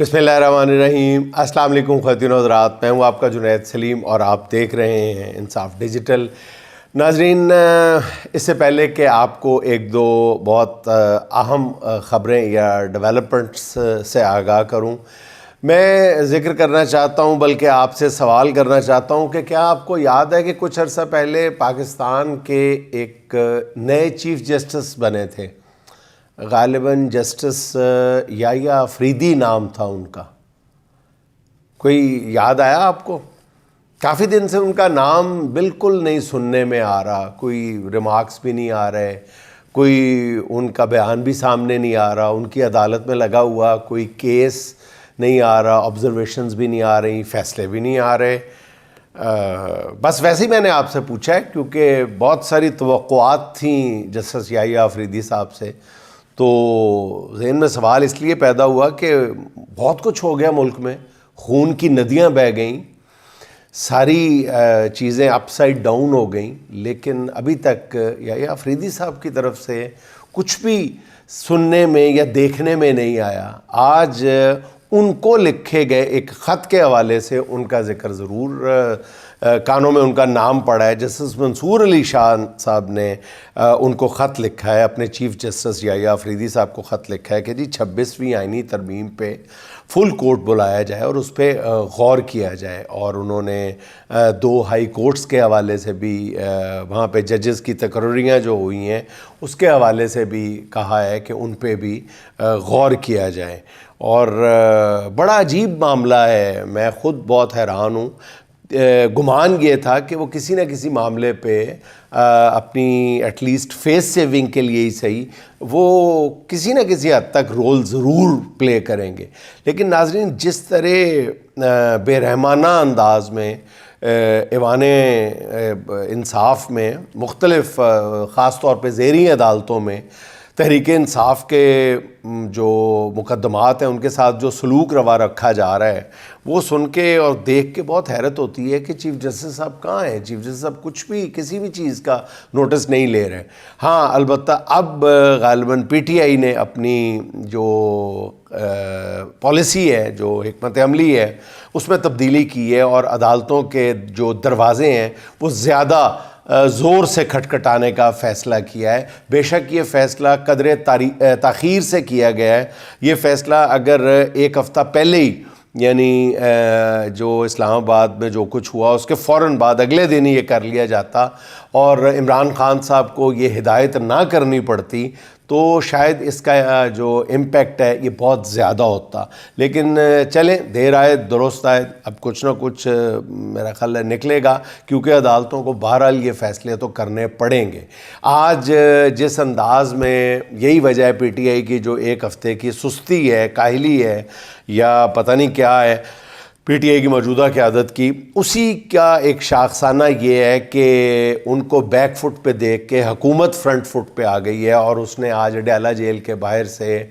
بسم اللہ الرحمن الرحیم۔ السلام علیکم خواتین و حضرات، میں ہوں آپ کا جنید سلیم اور آپ دیکھ رہے ہیں انصاف ڈیجیٹل۔ ناظرین، اس سے پہلے کہ آپ کو ایک دو بہت اہم خبریں یا ڈیولپمنٹس سے آگاہ کروں، میں ذکر کرنا چاہتا ہوں، بلکہ آپ سے سوال کرنا چاہتا ہوں کہ کیا آپ کو یاد ہے کہ کچھ عرصہ پہلے پاکستان کے ایک نئے چیف جسٹس بنے تھے؟ غالباً جسٹس یحییٰ افریدی نام تھا ان کا۔ کوئی یاد آیا آپ کو؟ کافی دن سے ان کا نام بالکل نہیں سننے میں آ رہا، کوئی ریمارکس بھی نہیں آ رہے، کوئی ان کا بیان بھی سامنے نہیں آ رہا، ان کی عدالت میں لگا ہوا کوئی کیس نہیں آ رہا، آبزرویشنز بھی نہیں آ رہی، فیصلے بھی نہیں آ رہے۔ بس ویسے ہی میں نے آپ سے پوچھا ہے کیونکہ بہت ساری توقعات تھیں جسٹس یحییٰ افریدی صاحب سے، تو ذہن میں سوال اس لیے پیدا ہوا کہ بہت کچھ ہو گیا ملک میں، خون کی ندیاں بہہ گئیں، ساری چیزیں اپ سائڈ ڈاؤن ہو گئیں، لیکن ابھی تک یحییٰ افریدی صاحب کی طرف سے کچھ بھی سننے میں یا دیکھنے میں نہیں آیا۔ آج ان کو لکھے گئے ایک خط کے حوالے سے ان کا ذکر ضرور کانوں میں ان کا نام پڑا ہے۔ جسٹس منصور علی شاہ صاحب نے ان کو خط لکھا ہے، اپنے چیف جسٹس یحییٰ افریدی صاحب کو خط لکھا ہے کہ جی 26ویں آئینی ترمیم پہ فل کورٹ بلایا جائے اور اس پہ غور کیا جائے، اور انہوں نے 2 ہائی کورٹس کے حوالے سے بھی وہاں پہ ججز کی تقرریاں جو ہوئی ہیں اس کے حوالے سے بھی کہا ہے کہ ان پہ بھی غور کیا جائے۔ اور بڑا عجیب معاملہ ہے، میں خود بہت حیران ہوں۔ گمان یہ تھا کہ وہ کسی نہ کسی معاملے پہ اپنی ایٹ لیسٹ فیس سیونگ کے لیے ہی صحیح وہ کسی نہ کسی حد تک رول ضرور پلے کریں گے، لیکن ناظرین جس طرح بے رحمانہ انداز میں ایوان انصاف میں مختلف خاص طور پہ زیریں عدالتوں میں تحریک انصاف کے جو مقدمات ہیں ان کے ساتھ جو سلوک روا رکھا جا رہا ہے، وہ سن کے اور دیکھ کے بہت حیرت ہوتی ہے کہ چیف جسٹس صاحب کہاں ہیں؟ چیف جسٹس صاحب کچھ بھی کسی بھی چیز کا نوٹس نہیں لے رہے۔ ہاں البتہ اب غالباً پی ٹی آئی نے اپنی جو پالیسی ہے، جو حکمت عملی ہے، اس میں تبدیلی کی ہے اور عدالتوں کے جو دروازے ہیں وہ زیادہ زور سے کھٹکھٹانے کا فیصلہ کیا ہے۔ بے شک یہ فیصلہ قدر تاخیر سے کیا گیا ہے۔ یہ فیصلہ اگر ایک ہفتہ پہلے ہی یعنی جو اسلام آباد میں جو کچھ ہوا اس کے فوراً بعد اگلے دن ہی یہ کر لیا جاتا اور عمران خان صاحب کو یہ ہدایت نہ کرنی پڑتی تو شاید اس کا جو امپیکٹ ہے یہ بہت زیادہ ہوتا، لیکن چلیں دیر آئے درست آئے، اب کچھ نہ کچھ میرا خیال ہے نکلے گا، کیونکہ عدالتوں کو بہرحال یہ فیصلے تو کرنے پڑیں گے۔ آج جس انداز میں یہی وجہ ہے پی ٹی آئی کی جو ایک ہفتے کی سستی ہے، کاہلی ہے یا پتہ نہیں کیا ہے پی ٹی آئی کی موجودہ قیادت کی، اسی کا ایک شاخسانہ یہ ہے کہ ان کو بیک فٹ پہ دیکھ کے حکومت فرنٹ فٹ پہ آ گئی ہے، اور اس نے آج اڈیالہ جیل کے باہر سے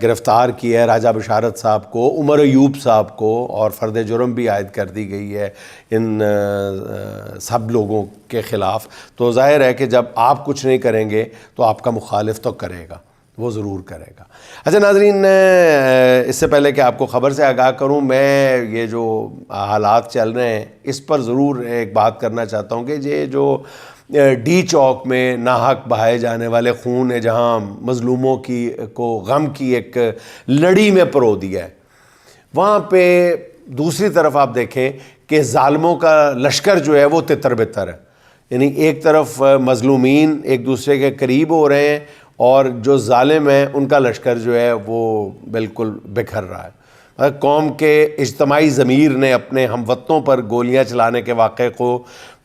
گرفتار کیا ہے راجہ بشارت صاحب کو، عمر ایوب صاحب کو، اور فرد جرم بھی عائد کر دی گئی ہے ان سب لوگوں کے خلاف۔ تو ظاہر ہے کہ جب آپ کچھ نہیں کریں گے تو آپ کا مخالف تو کرے گا، وہ ضرور کرے گا۔ اچھا ناظرین، اس سے پہلے کہ آپ کو خبر سے آگاہ کروں، میں یہ جو حالات چل رہے ہیں اس پر ضرور ایک بات کرنا چاہتا ہوں کہ یہ جو ڈی چوک میں ناحق بہائے جانے والے خون ہے، جہاں مظلوموں کو غم کی ایک لڑی میں پرو دیا ہے، وہاں پہ دوسری طرف آپ دیکھیں کہ ظالموں کا لشکر جو ہے وہ تتر بتر ہے، یعنی ایک طرف مظلومین ایک دوسرے کے قریب ہو رہے ہیں اور جو ظالم ہیں ان کا لشکر جو ہے وہ بالکل بکھر رہا ہے۔ قوم کے اجتماعی ضمیر نے اپنے ہم وطنوں پر گولیاں چلانے کے واقعے کو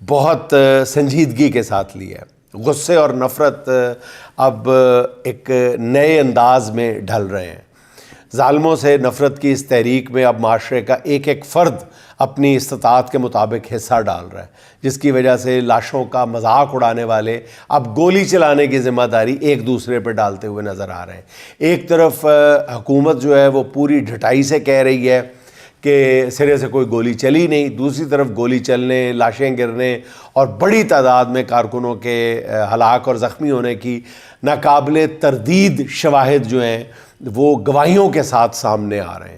بہت سنجیدگی کے ساتھ لیا ہے۔ غصے اور نفرت اب ایک نئے انداز میں ڈھل رہے ہیں۔ ظالموں سے نفرت کی اس تحریک میں اب معاشرے کا ایک ایک فرد اپنی استطاعت کے مطابق حصہ ڈال رہا ہے، جس کی وجہ سے لاشوں کا مذاق اڑانے والے اب گولی چلانے کی ذمہ داری ایک دوسرے پہ ڈالتے ہوئے نظر آ رہے ہیں۔ ایک طرف حکومت جو ہے وہ پوری ڈھٹائی سے کہہ رہی ہے کہ سرے سے کوئی گولی چلی نہیں، دوسری طرف گولی چلنے، لاشیں گرنے اور بڑی تعداد میں کارکنوں کے ہلاک اور زخمی ہونے کی ناقابل تردید شواہد جو ہیں وہ گواہیوں کے ساتھ سامنے آ رہے ہیں۔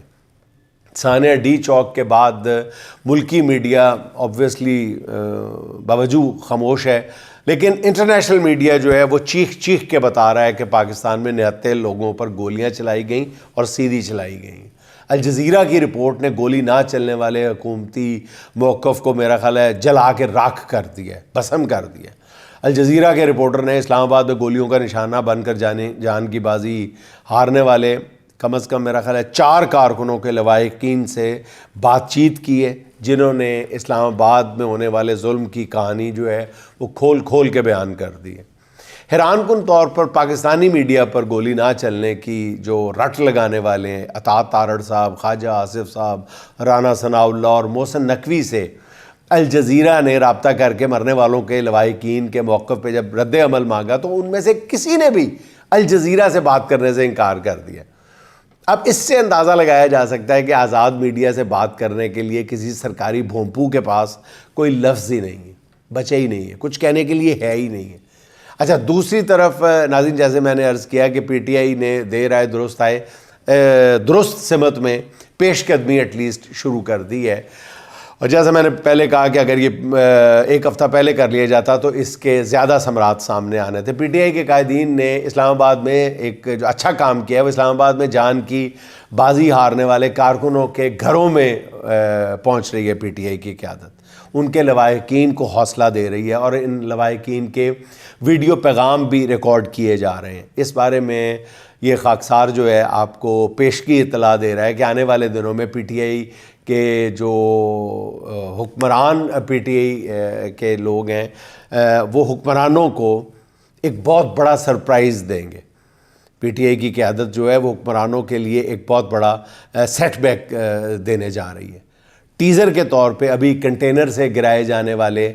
سانحہ ڈی چوک کے بعد ملکی میڈیا آبویسلی باوجہ خاموش ہے، لیکن انٹرنیشنل میڈیا جو ہے وہ چیخ چیخ کے بتا رہا ہے کہ پاکستان میں 69 لوگوں پر گولیاں چلائی گئیں اور سیدھی چلائی گئیں۔ الجزیرہ کی رپورٹ نے گولی نہ چلنے والے حکومتی موقف کو میرا خیال ہے جلا کے راکھ کر دیا ہے، بھسم کر دیا ہے۔ الجزیرہ کے رپورٹر نے اسلام آباد میں گولیوں کا نشانہ بن کر جان کی بازی ہارنے والے کم از کم میرا خیال ہے 4 کارکنوں کے لواحقین سے بات چیت کی ہے، جنہوں نے اسلام آباد میں ہونے والے ظلم کی کہانی جو ہے وہ کھول کھول کے بیان کر دی ہے۔ حیران کن طور پر پاکستانی میڈیا پر گولی نہ چلنے کی جو رٹ لگانے والے ہیں عطاء تارڑ صاحب، خواجہ آصف صاحب، رانا ثناء اللہ اور محسن نقوی سے الجزیرہ نے رابطہ کر کے مرنے والوں کے لواحقین کے موقف پہ جب رد عمل مانگا تو ان میں سے کسی نے بھی الجزیرہ سے بات کرنے سے انکار کر دیا۔ اب اس سے اندازہ لگایا جا سکتا ہے کہ آزاد میڈیا سے بات کرنے کے لیے کسی سرکاری بھونپو کے پاس کوئی لفظ ہی نہیں ہے، بچے ہی نہیں ہے، کچھ کہنے کے لیے ہے ہی نہیں ہے۔ اچھا، دوسری طرف ناظرین جیسے میں نے عرض کیا کہ پی ٹی آئی نے دیر آئے درست سمت میں پیش قدمی ایٹ لیسٹ شروع کر دی ہے، اور جیسا میں نے پہلے کہا کہ اگر یہ ایک ہفتہ پہلے کر لیا جاتا تو اس کے زیادہ ثمرات سامنے آنے تھے۔ پی ٹی آئی کے قائدین نے اسلام آباد میں ایک جو اچھا کام کیا ہے وہ اسلام آباد میں جان کی بازی ہارنے والے کارکنوں کے گھروں میں پہنچ رہی ہے پی ٹی آئی کی قیادت، ان کے لواحقین کو حوصلہ دے رہی ہے، اور ان لواحقین کے ویڈیو پیغام بھی ریکارڈ کیے جا رہے ہیں۔ اس بارے میں یہ خاکسار جو ہے آپ کو پیشگی اطلاع دے رہا ہے کہ آنے والے دنوں میں پی ٹی آئی کے جو حکمران پی ٹی آئی کے لوگ ہیں وہ حکمرانوں کو ایک بہت بڑا سرپرائز دیں گے۔ پی ٹی آئی کی قیادت جو ہے وہ حکمرانوں کے لیے ایک بہت بڑا سیٹ بیک دینے جا رہی ہے۔ ٹیزر کے طور پہ ابھی کنٹینر سے گرائے جانے والے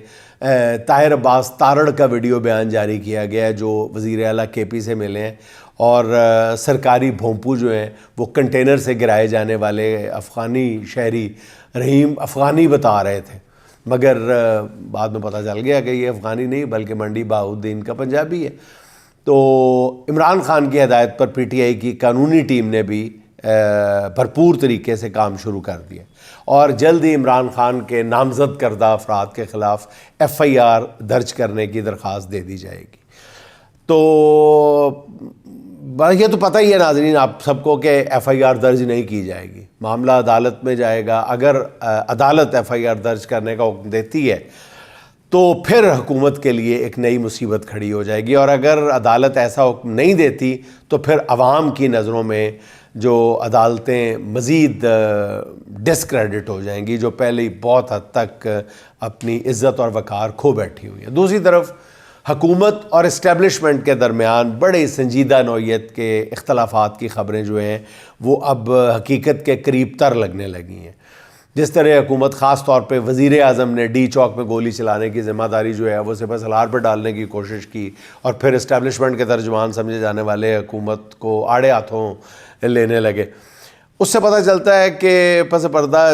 طاہر عباس تارڑ کا ویڈیو بیان جاری کیا گیا ہے، جو وزیر اعلیٰ کے پی سے ملے ہیں، اور سرکاری بھونپو جو ہیں وہ کنٹینر سے گرائے جانے والے افغانی شہری رحیم افغانی بتا رہے تھے، مگر بعد میں پتہ چل گیا کہ یہ افغانی نہیں بلکہ منڈی بہاؤالدین کا پنجابی ہے۔ تو عمران خان کی ہدایت پر پی ٹی آئی کی قانونی ٹیم نے بھی بھرپور طریقے سے کام شروع کر دیا، اور جلد ہی عمران خان کے نامزد کردہ افراد کے خلاف ایف آئی آر درج کرنے کی درخواست دے دی جائے گی۔ تو یہ تو پتہ ہی ہے ناظرین آپ سب کو کہ ایف آئی آر درج نہیں کی جائے گی، معاملہ عدالت میں جائے گا۔ اگر عدالت ایف آئی آر درج کرنے کا حکم دیتی ہے تو پھر حکومت کے لیے ایک نئی مصیبت کھڑی ہو جائے گی، اور اگر عدالت ایسا حکم نہیں دیتی تو پھر عوام کی نظروں میں جو عدالتیں مزید ڈسکریڈٹ ہو جائیں گی، جو پہلے ہی بہت حد تک اپنی عزت اور وقار کھو بیٹھی ہوئی ہیں۔ دوسری طرف حکومت اور اسٹیبلشمنٹ کے درمیان بڑے سنجیدہ نوعیت کے اختلافات کی خبریں جو ہیں وہ اب حقیقت کے قریب تر لگنے لگی ہیں۔ جس طرح حکومت خاص طور پہ وزیر اعظم نے ڈی چوک میں گولی چلانے کی ذمہ داری جو ہے وہ سپہ سالار پر ڈالنے کی کوشش کی، اور پھر اسٹیبلشمنٹ کے ترجمان سمجھے جانے والے حکومت کو آڑے ہاتھوں لینے لگے، اس سے پتہ چلتا ہے کہ پس پردہ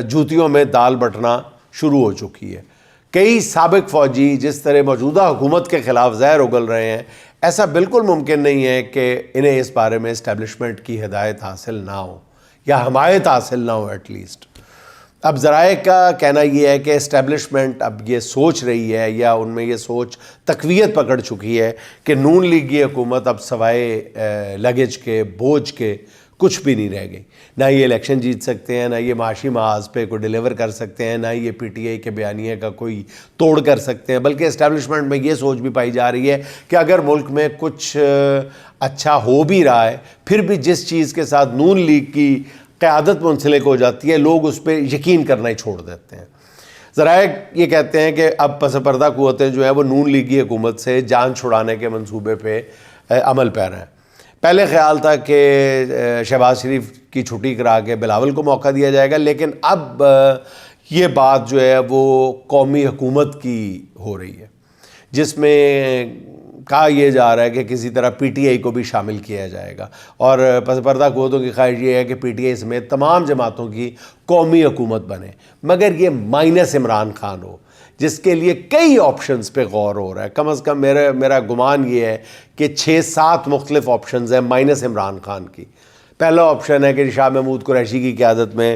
جوتیوں میں دال بٹنا شروع ہو چکی ہے۔ کئی سابق فوجی جس طرح موجودہ حکومت کے خلاف زہر اگل رہے ہیں، ایسا بالکل ممکن نہیں ہے کہ انہیں اس بارے میں اسٹیبلشمنٹ کی ہدایت حاصل نہ ہو یا حمایت حاصل نہ ہو ایٹ لیسٹ۔ اب ذرائع کا کہنا یہ ہے کہ اسٹیبلشمنٹ اب یہ سوچ رہی ہے، یا ان میں یہ سوچ تقویت پکڑ چکی ہے کہ نون لیگی حکومت اب سوائے لگیج کے بوجھ کے کچھ بھی نہیں رہ گئی۔ نہ یہ الیکشن جیت سکتے ہیں، نہ یہ معاشی محاذ پہ کوئی ڈیلیور کر سکتے ہیں، نہ یہ پی ٹی آئی کے بیانیے کا کوئی توڑ کر سکتے ہیں، بلکہ اسٹیبلشمنٹ میں یہ سوچ بھی پائی جا رہی ہے کہ اگر ملک میں کچھ اچھا ہو بھی رہا ہے، پھر بھی جس چیز کے ساتھ نون لیگ کی قیادت منسلک ہو جاتی ہے لوگ اس پہ یقین کرنا ہی چھوڑ دیتے ہیں۔ ذرائع یہ کہتے ہیں کہ اب پس پردہ قوتیں جو ہیں وہ نون لیگی حکومت سے جان چھڑانے کے منصوبے پہ عمل پیرا ہیں۔ پہلے خیال تھا کہ شہباز شریف کی چھٹی کرا کے بلاول کو موقع دیا جائے گا، لیکن اب یہ بات جو ہے وہ قومی حکومت کی ہو رہی ہے، جس میں کہا یہ جا رہا ہے کہ کسی طرح پی ٹی آئی کو بھی شامل کیا جائے گا، اور پس پردہ قوتوں کی خواہش یہ ہے کہ پی ٹی آئی سمیت تمام جماعتوں کی قومی حکومت بنے، مگر یہ مائنس عمران خان ہو، جس کے لیے کئی آپشنز پہ غور ہو رہا ہے. کم از کم میرا گمان یہ ہے کہ 6-7 مختلف آپشنز ہیں مائنس عمران خان کی. پہلا آپشن ہے کہ شاہ محمود قریشی کی قیادت میں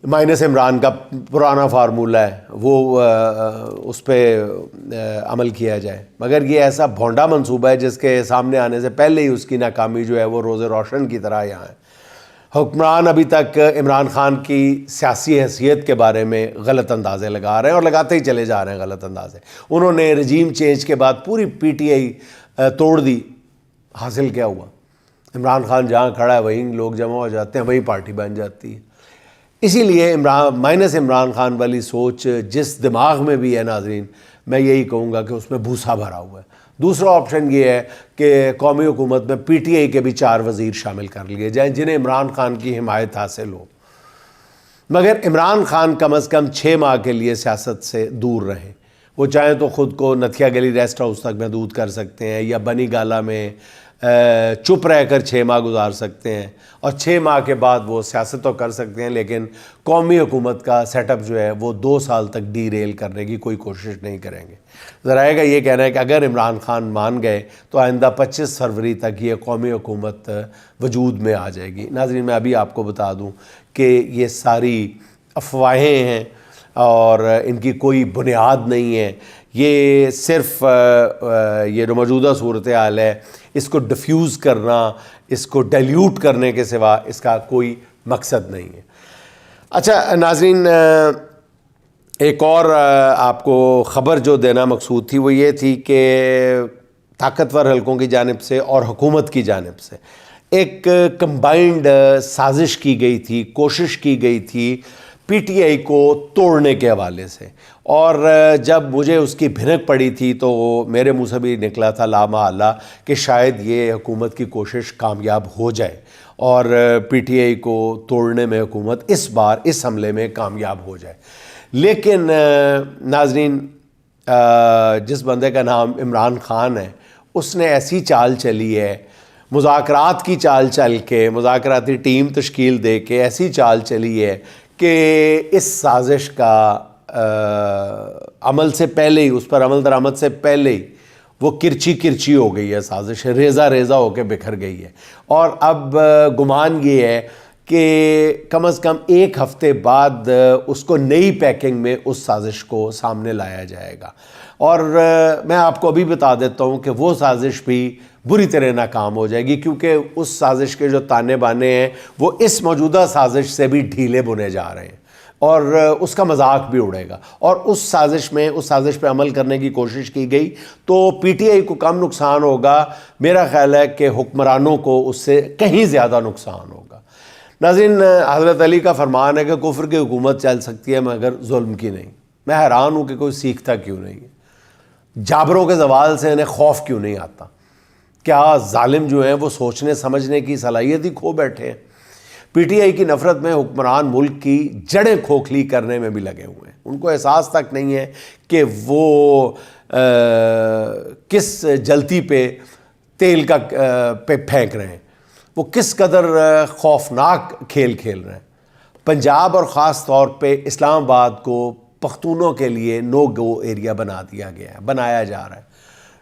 مائنس عمران کا پرانا فارمولہ ہے وہ اس پہ عمل کیا جائے، مگر یہ ایسا بھونڈا منصوبہ ہے جس کے سامنے آنے سے پہلے ہی اس کی ناکامی جو ہے وہ روز روشن کی طرح یہاں ہے. حکمران ابھی تک عمران خان کی سیاسی حیثیت کے بارے میں غلط اندازے لگا رہے ہیں اور لگاتے ہی چلے جا رہے ہیں غلط اندازے. انہوں نے رجیم چینج کے بعد پوری پی ٹی آئی توڑ دی. حاصل کیا ہوا؟ عمران خان جہاں کھڑا ہے وہیں لوگ جمع ہو جاتے ہیں، وہیں پارٹی بن جاتی ہے. اسی لیے مائنس عمران خان والی سوچ جس دماغ میں بھی ہے ناظرین، میں یہی کہوں گا کہ اس میں بھوسا بھرا ہوا ہے. دوسرا آپشن یہ ہے کہ قومی حکومت میں پی ٹی آئی کے بھی 4 وزیر شامل کر لیے جائیں جنہیں عمران خان کی حمایت حاصل ہو، مگر عمران خان کم از کم 6 ماہ کے لیے سیاست سے دور رہیں. وہ چاہیں تو خود کو نتھیا گلی ریسٹ ہاؤس تک محدود کر سکتے ہیں یا بنی گالا میں چپ رہ کر 6 ماہ گزار سکتے ہیں، اور 6 ماہ کے بعد وہ سیاست تو کر سکتے ہیں لیکن قومی حکومت کا سیٹ اپ جو ہے وہ 2 سال تک ڈی ریل کرنے کی کوئی کوشش نہیں کریں گے. ذرائع کا یہ کہنا ہے کہ اگر عمران خان مان گئے تو آئندہ 25 فروری تک یہ قومی حکومت وجود میں آ جائے گی. ناظرین، میں ابھی آپ کو بتا دوں کہ یہ ساری افواہیں ہیں اور ان کی کوئی بنیاد نہیں ہے. یہ صرف یہ جو موجودہ صورتحال ہے اس کو ڈیفیوز کرنا، اس کو ڈیلیوٹ کرنے کے سوا اس کا کوئی مقصد نہیں ہے. اچھا ناظرین، ایک اور آپ کو خبر جو دینا مقصود تھی وہ یہ تھی کہ طاقتور حلقوں کی جانب سے اور حکومت کی جانب سے ایک کمبائنڈ سازش کی گئی تھی، کوشش کی گئی تھی پی ٹی آئی کو توڑنے کے حوالے سے. اور جب مجھے اس کی بھنک پڑی تھی تو میرے منہ سے بھی نکلا تھا لا محالہ کہ شاید یہ حکومت کی کوشش کامیاب ہو جائے اور پی ٹی آئی کو توڑنے میں حکومت اس بار اس حملے میں کامیاب ہو جائے. لیکن ناظرین، جس بندے کا نام عمران خان ہے اس نے ایسی چال چلی ہے، مذاکرات کی چال چل کے، مذاکراتی ٹیم تشکیل دے کے ایسی چال چلی ہے کہ اس سازش کا عمل سے پہلے ہی، اس پر عمل درآمد سے پہلے ہی وہ کرچی ہو گئی ہے. سازش ریزہ ہو کے بکھر گئی ہے. اور اب گمان یہ ہے کہ کم از کم 1 ہفتے بعد اس کو نئی پیکنگ میں اس سازش کو سامنے لایا جائے گا. اور میں آپ کو ابھی بتا دیتا ہوں کہ وہ سازش بھی بری طرح ناکام ہو جائے گی، کیونکہ اس سازش کے جو تانے بانے ہیں وہ اس موجودہ سازش سے بھی ڈھیلے بنے جا رہے ہیں اور اس کا مذاق بھی اڑے گا. اور اس سازش پہ عمل کرنے کی کوشش کی گئی تو پی ٹی آئی کو کم نقصان ہوگا، میرا خیال ہے کہ حکمرانوں کو اس سے کہیں زیادہ نقصان ہوگا. ناظرین، حضرت علی کا فرمان ہے کہ کفر کی حکومت چل سکتی ہے مگر ظلم کی نہیں. میں حیران ہوں کہ کوئی سیکھتا کیوں نہیں ہے. جابروں کے زوال سے انہیں خوف کیوں نہیں آتا؟ کیا ظالم جو ہیں وہ سوچنے سمجھنے کی صلاحیت ہی کھو بیٹھے ہیں؟ پی ٹی آئی کی نفرت میں حکمران ملک کی جڑیں کھوکھلی کرنے میں بھی لگے ہوئے ہیں. ان کو احساس تک نہیں ہے کہ وہ کس جلتی پہ تیل کا پھینک رہے ہیں، وہ کس قدر خوفناک کھیل کھیل رہے ہیں. پنجاب اور خاص طور پہ اسلام آباد کو پختونوں کے لیے نو گو ایریا بنایا جا رہا ہے.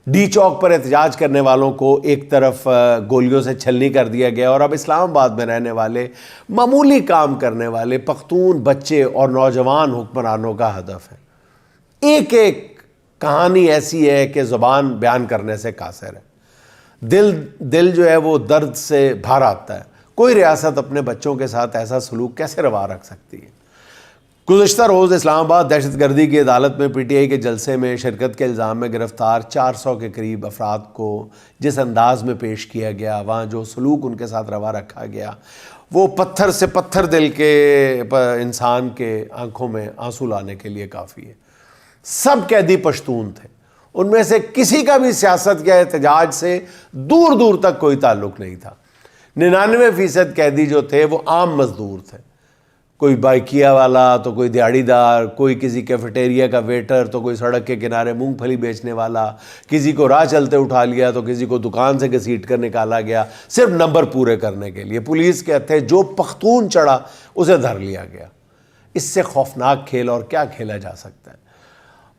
ڈی چوک پر احتجاج کرنے والوں کو ایک طرف گولیوں سے چھلنی کر دیا گیا اور اب اسلام آباد میں رہنے والے معمولی کام کرنے والے پختون بچے اور نوجوان حکمرانوں کا ہدف ہے. ایک کہانی ایسی ہے کہ زبان بیان کرنے سے قاصر ہے. دل جو ہے وہ درد سے بھر آتا ہے. کوئی ریاست اپنے بچوں کے ساتھ ایسا سلوک کیسے روا رکھ سکتی ہے؟ گزشتہ روز اسلام آباد دہشت گردی کی عدالت میں پی ٹی آئی کے جلسے میں شرکت کے الزام میں گرفتار 400 کے قریب افراد کو جس انداز میں پیش کیا گیا، وہاں جو سلوک ان کے ساتھ روا رکھا گیا، وہ پتھر سے پتھر دل کے انسان کے آنکھوں میں آنسو لانے کے لیے کافی ہے. سب قیدی پشتون تھے. ان میں سے کسی کا بھی سیاست یا احتجاج سے دور دور تک کوئی تعلق نہیں تھا. 99% قیدی جو تھے وہ عام مزدور تھے. کوئی بائکیا والا تو کوئی دیہڑی دار، کوئی کسی کیفیٹیریا کا ویٹر تو کوئی سڑک کے کنارے مونگ پھلی بیچنے والا، کسی کو راہ چلتے اٹھا لیا تو کسی کو دکان سے گھسیٹ کر نکالا گیا صرف نمبر پورے کرنے کے لیے. پولیس کے ہتھے جو پختون چڑھا اسے دھر لیا گیا. اس سے خوفناک کھیل اور کیا کھیلا جا سکتا ہے؟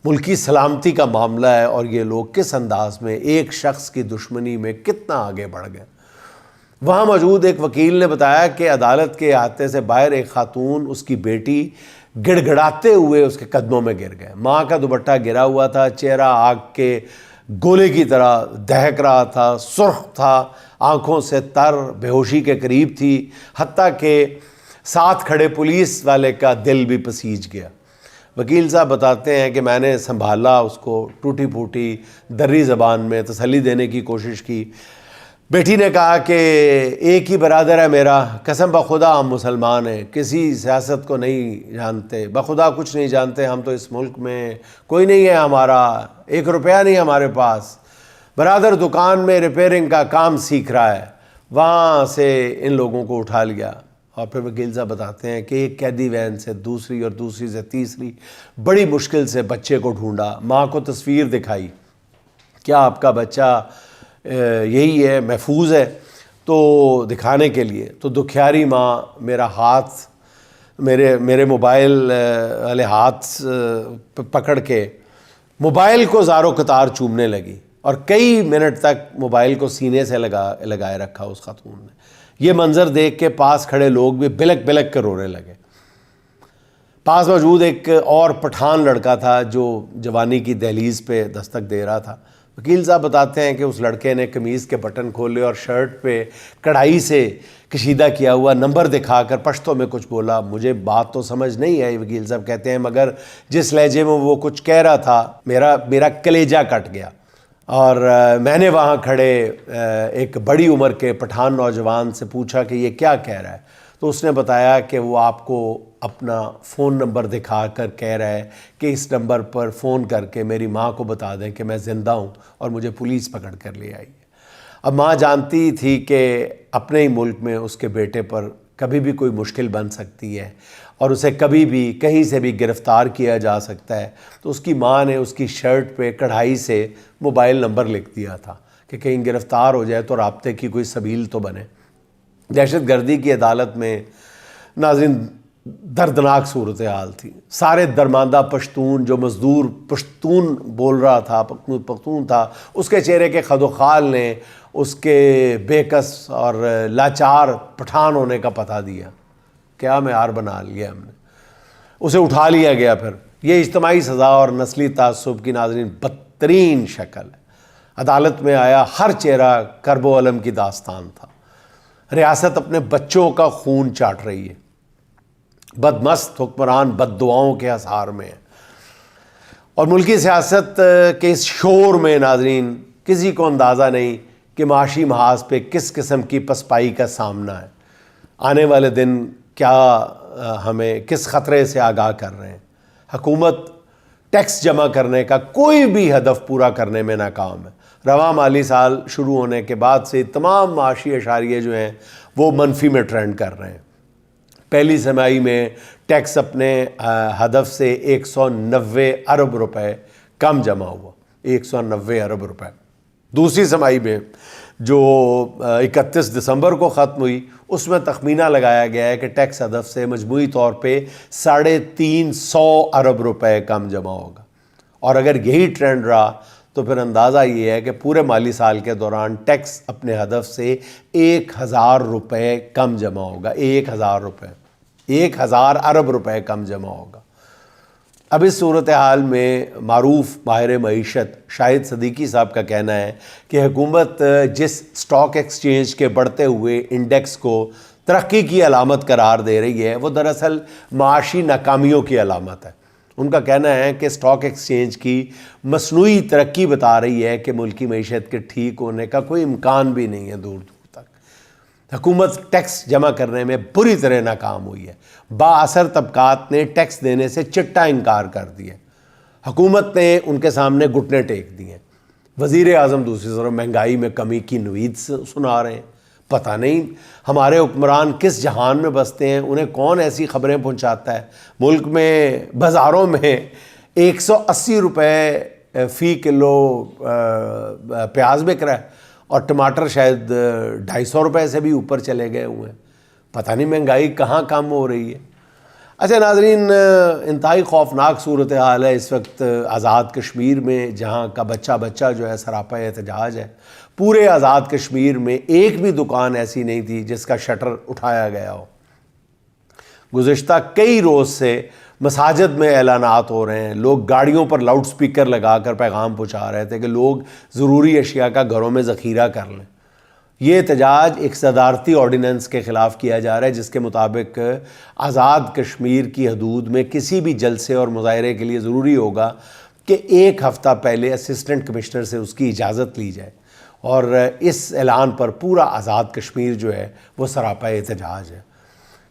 ملکی سلامتی کا معاملہ ہے اور یہ لوگ کس انداز میں ایک شخص کی دشمنی میں کتنا آگے بڑھ گئے۔ وہاں موجود ایک وکیل نے بتایا کہ عدالت کے احاطے سے باہر ایک خاتون، اس کی بیٹی گڑ گڑاتے ہوئے اس کے قدموں میں گر گئے۔ ماں کا دوپٹہ گرا ہوا تھا، چہرہ آگ کے گولے کی طرح دہک رہا تھا، سرخ تھا، آنکھوں سے تر، بے ہوشی کے قریب تھی، حتیٰ کہ ساتھ کھڑے پولیس والے کا دل بھی پسیج گیا۔ وکیل صاحب بتاتے ہیں کہ میں نے سنبھالا اس کو، ٹوٹی پھوٹی دری زبان میں تسلی دینے کی کوشش کی۔ بیٹی نے کہا کہ ایک ہی برادر ہے میرا، قسم بخدا ہم مسلمان ہیں، کسی سیاست کو نہیں جانتے، بخدا کچھ نہیں جانتے، ہم تو اس ملک میں کوئی نہیں ہے ہمارا، 1 روپیہ نہیں ہمارے پاس، برادر دکان میں ریپیئرنگ کا کام سیکھ رہا ہے۔ وہاں سے ان لوگوں کو اٹھا لیا اور پھر وکیل صاحب بتاتے ہیں کہ ایک قیدی وین سے دوسری اور دوسری سے تیسری بڑی مشکل سے بچے کو ڈھونڈا، ماں کو تصویر دکھائی، کیا آپ کا بچہ یہی ہے، محفوظ ہے؟ تو دکھانے کے لیے تو دکھیاری ماں میرا ہاتھ، میرے موبائل والے ہاتھ پکڑ کے موبائل کو زار و قطار چومنے لگی اور کئی منٹ تک موبائل کو سینے سے لگائے رکھا اس خاتون نے۔ یہ منظر دیکھ کے پاس کھڑے لوگ بھی بلک بلک کے رونے لگے۔ پاس موجود ایک اور پٹھان لڑکا تھا جو جوانی کی دہلیز پہ دستک دے رہا تھا۔ وکیل صاحب بتاتے ہیں کہ اس لڑکے نے قمیض کے بٹن کھولے اور شرٹ پہ کڑھائی سے کشیدہ کیا ہوا نمبر دکھا کر پشتو میں کچھ بولا۔ مجھے بات تو سمجھ نہیں آئی، وکیل صاحب کہتے ہیں، مگر جس لہجے میں وہ کچھ کہہ رہا تھا میرا کلیجہ کٹ گیا۔ اور میں نے وہاں کھڑے ایک بڑی عمر کے پٹھان نوجوان سے پوچھا کہ یہ کیا کہہ رہا ہے، تو اس نے بتایا کہ وہ آپ کو اپنا فون نمبر دکھا کر کہہ رہا ہے کہ اس نمبر پر فون کر کے میری ماں کو بتا دیں کہ میں زندہ ہوں اور مجھے پولیس پکڑ کر لے آئی ہے۔ اب ماں جانتی تھی کہ اپنے ہی ملک میں اس کے بیٹے پر کبھی بھی کوئی مشکل بن سکتی ہے اور اسے کبھی بھی کہیں سے بھی گرفتار کیا جا سکتا ہے، تو اس کی ماں نے اس کی شرٹ پہ کڑھائی سے موبائل نمبر لکھ دیا تھا کہ کہیں گرفتار ہو جائے تو رابطے کی کوئی سبیل تو بنے۔ دہشت گردی کی عدالت میں ناظرین دردناک صورتحال تھی۔ سارے درماندہ پشتون جو مزدور پشتون بول رہا تھا، پختون تھا، اس کے چہرے کے خد و خال نے اس کے بے کس اور لاچار پٹھان ہونے کا پتہ دیا۔ کیا معیار بنا لیا ہم نے، اسے اٹھا لیا گیا۔ پھر یہ اجتماعی سزا اور نسلی تعصب کی ناظرین بدترین شکل ہے۔ عدالت میں آیا، ہر چہرہ کرب و الم کی داستان تھا۔ ریاست اپنے بچوں کا خون چاٹ رہی ہے، بدمست حکمران بد دعاؤں کے اثار میں ہے، اور ملکی سیاست کے اس شور میں ناظرین کسی کو اندازہ نہیں کہ معاشی محاذ پہ کس قسم کی پسپائی کا سامنا ہے۔ آنے والے دن کیا ہمیں کس خطرے سے آگاہ کر رہے ہیں۔ حکومت ٹیکس جمع کرنے کا کوئی بھی ہدف پورا کرنے میں ناکام ہے۔ رواں مالی سال شروع ہونے کے بعد سے تمام معاشی اشاریے جو ہیں وہ منفی میں ٹرینڈ کر رہے ہیں۔ پہلی سمائی میں ٹیکس اپنے ہدف سے 190 ارب روپے کم جمع ہوا، 190 ارب روپے۔ دوسری سمائی میں جو 31 دسمبر کو ختم ہوئی، اس میں تخمینہ لگایا گیا ہے کہ ٹیکس ہدف سے مجموعی طور پہ 350 ارب روپے کم جمع ہوگا، اور اگر یہی ٹرینڈ رہا تو پھر اندازہ یہ ہے کہ پورے مالی سال کے دوران ٹیکس اپنے ہدف سے 1000 روپے کم جمع ہوگا، 1000 روپے، 1000 ارب روپے کم جمع ہوگا۔ اب اس صورتحال میں معروف ماہر معیشت شاہد صدیقی صاحب کا کہنا ہے کہ حکومت جس سٹاک ایکسچینج کے بڑھتے ہوئے انڈیکس کو ترقی کی علامت قرار دے رہی ہے، وہ دراصل معاشی ناکامیوں کی علامت ہے۔ ان کا کہنا ہے کہ سٹاک ایکسچینج کی مصنوعی ترقی بتا رہی ہے کہ ملکی معیشت کے ٹھیک ہونے کا کوئی امکان بھی نہیں ہے دور دور تک۔ حکومت ٹیکس جمع کرنے میں بری طرح ناکام ہوئی ہے۔ با اثر طبقات نے ٹیکس دینے سے چٹا انکار کر دیا۔ حکومت نے ان کے سامنے گھٹنے ٹیک دیے۔ وزیر اعظم دوسری طرف مہنگائی میں کمی کی نوید سنا رہے ہیں۔ پتہ نہیں ہمارے حکمران کس جہان میں بستے ہیں، انہیں کون ایسی خبریں پہنچاتا ہے۔ ملک میں بازاروں میں 180 روپے فی کلو پیاز بک رہا ہے اور ٹماٹر شاید 250 روپے سے بھی اوپر چلے گئے ہوئے ہیں۔ پتہ نہیں مہنگائی کہاں کم ہو رہی ہے۔ اچھا ناظرین، انتہائی خوفناک صورتحال ہے اس وقت آزاد کشمیر میں، جہاں کا بچہ جو ہے سراپا احتجاج ہے۔ پورے آزاد کشمیر میں ایک بھی دکان ایسی نہیں تھی جس کا شٹر اٹھایا گیا ہو۔ گزشتہ کئی روز سے مساجد میں اعلانات ہو رہے ہیں، لوگ گاڑیوں پر لاؤڈ سپیکر لگا کر پیغام پہنچا رہے تھے کہ لوگ ضروری اشیاء کا گھروں میں ذخیرہ کر لیں۔ یہ احتجاج ایک صدارتی آرڈیننس کے خلاف کیا جا رہا ہے، جس کے مطابق آزاد کشمیر کی حدود میں کسی بھی جلسے اور مظاہرے کے لیے ضروری ہوگا کہ ایک ہفتہ پہلے اسسٹنٹ کمشنر سے اس کی اجازت لی جائے، اور اس اعلان پر پورا آزاد کشمیر جو ہے وہ سراپا احتجاج ہے۔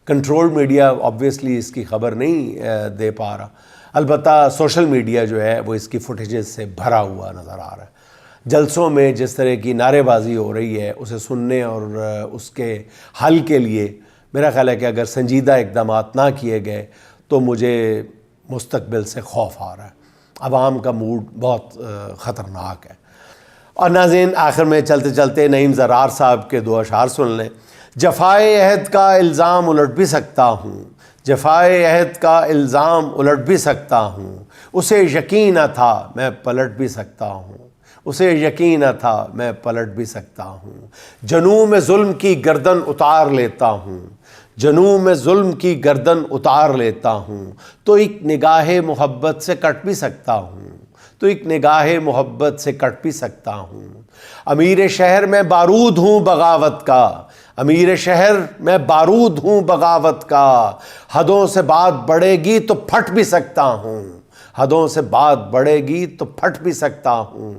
کنٹرول میڈیا آبویسلی اس کی خبر نہیں دے پا رہا، البتہ سوشل میڈیا جو ہے وہ اس کی فوٹیجز سے بھرا ہوا نظر آ رہا ہے۔ جلسوں میں جس طرح کی نعرے بازی ہو رہی ہے، اسے سننے اور اس کے حل کے لیے میرا خیال ہے کہ اگر سنجیدہ اقدامات نہ کیے گئے تو مجھے مستقبل سے خوف آ رہا ہے۔ عوام کا موڈ بہت خطرناک ہے۔ اور ناظرین، آخر میں چلتے چلتے نعیم زرار صاحب کے دو اشعار سن لیں۔ جفائے عہد کا الزام الٹ بھی سکتا ہوں، جفائے عہد کا الزام الٹ بھی سکتا ہوں، اسے یقین نہ تھا میں پلٹ بھی سکتا ہوں، اسے یقین نہ تھا میں پلٹ بھی سکتا ہوں۔ جنوں میں ظلم کی گردن اتار لیتا ہوں، جنوں میں ظلم کی گردن اتار لیتا ہوں، تو ایک نگاہ محبت سے کٹ بھی سکتا ہوں، تو ایک نگاہ محبت سے کٹ بھی سکتا ہوں۔ امیر شہر میں بارود ہوں بغاوت کا، امیر شہر میں بارود ہوں بغاوت کا، حدوں سے بات بڑھے گی تو پھٹ بھی سکتا ہوں، حدوں سے بات بڑھے گی تو پھٹ بھی سکتا ہوں۔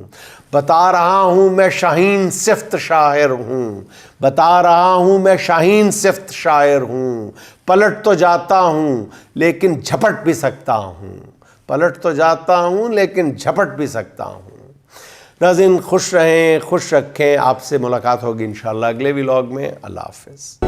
بتا رہا ہوں میں شاہین صفت شاعر ہوں، بتا رہا ہوں میں شاہین صفت شاعر ہوں، پلٹ تو جاتا ہوں لیکن جھپٹ بھی سکتا ہوں، پلٹ تو جاتا ہوں لیکن جھپٹ بھی سکتا ہوں۔ ناظرین، خوش رہیں، خوش رکھیں۔ آپ سے ملاقات ہوگی انشاءاللہ اگلے ولاگ میں۔ اللہ حافظ۔